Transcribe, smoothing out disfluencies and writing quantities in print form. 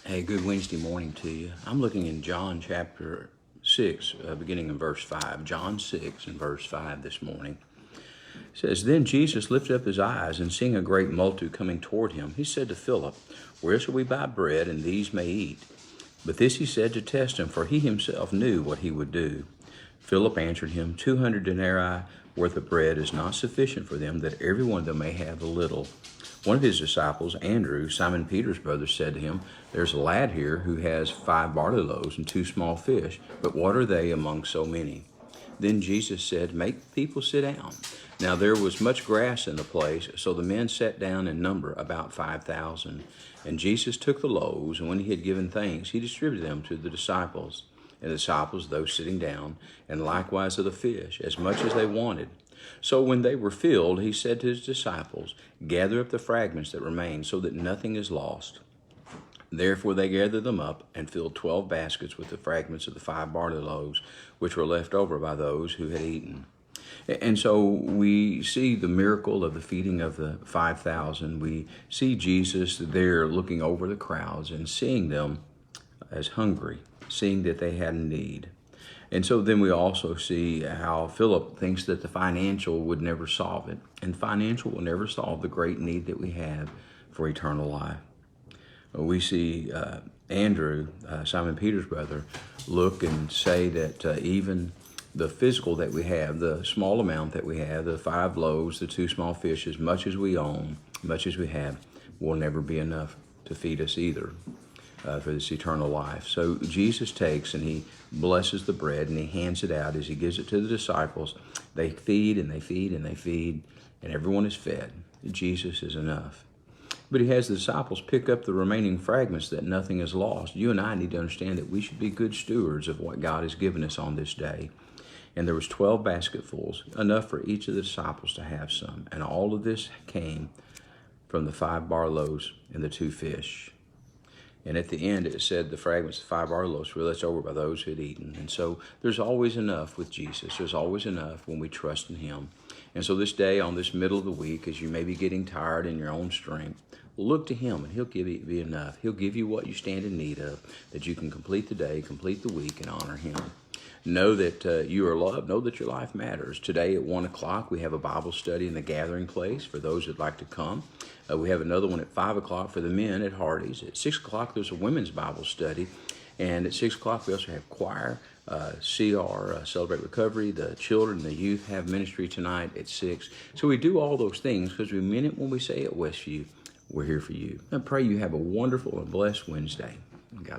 Hey, good Wednesday morning to you. I'm looking in John chapter 6, beginning in verse 5. John 6 and verse 5 this morning. It says, Then Jesus lifted up his eyes, and seeing a great multitude coming toward him, he said to Philip, Where shall we buy bread, and these may eat? But this he said to test him, for he himself knew what he would do. Philip answered him, 200 denarii worth of bread is not sufficient for them, that every one of them may have a little. One of his disciples, Andrew, Simon Peter's brother, said to him, There's a lad here who has 5 barley loaves and 2 small fish, but what are they among so many? Then Jesus said, Make people sit down. Now there was much grass in the place, so the men sat down in number, about 5,000. And Jesus took the loaves, and when he had given thanks, he distributed them to the disciples. And the disciples, those sitting down, and likewise of the fish, as much as they wanted. So when they were filled, he said to his disciples, Gather up the fragments that remain, so that nothing is lost. Therefore they gathered them up, and filled 12 baskets with the fragments of the 5 barley loaves, which were left over by those who had eaten. And so we see the miracle of the feeding of the 5,000. We see Jesus there looking over the crowds and seeing them as hungry, seeing that they had need. And so then we also see how Philip thinks that the financial would never solve it. And financial will never solve the great need that we have for eternal life. We see Andrew, Simon Peter's brother, look and say that even the physical that we have, the small amount that we have, the 5 loaves, the 2 small fish, as much as we own, much as we have, will never be enough to feed us either. For this eternal life. So Jesus takes and he blesses the bread and he hands it out as he gives it to the disciples. They feed and they feed and they feed, and everyone is fed. Jesus is enough. But he has the disciples pick up the remaining fragments that nothing is lost. You and I need to understand that we should be good stewards of what God has given us on this day. And there was 12 basketfuls, enough for each of the disciples to have some. And all of this came from the 5 barley loaves and the 2 fish. And at the end, it said the fragments of 5 barley loaves were left over by those who had eaten. And so there's always enough with Jesus. There's always enough when we trust in him. And so this day, on this middle of the week, as you may be getting tired in your own strength, look to him and he'll give you enough. He'll give you what you stand in need of, that you can complete the day, complete the week, and honor him. Know that you are loved. Know that your life matters. Today at 1 o'clock, we have a Bible study in the gathering place for those who'd like to come. We have another one at 5 o'clock for the men at Hardy's. At 6 o'clock, there's a women's Bible study. And at 6 o'clock, we also have choir, CR, Celebrate Recovery. The children and the youth have ministry tonight at 6. So we do all those things because we mean it when we say at Westview, we're here for you. I pray you have a wonderful and blessed Wednesday.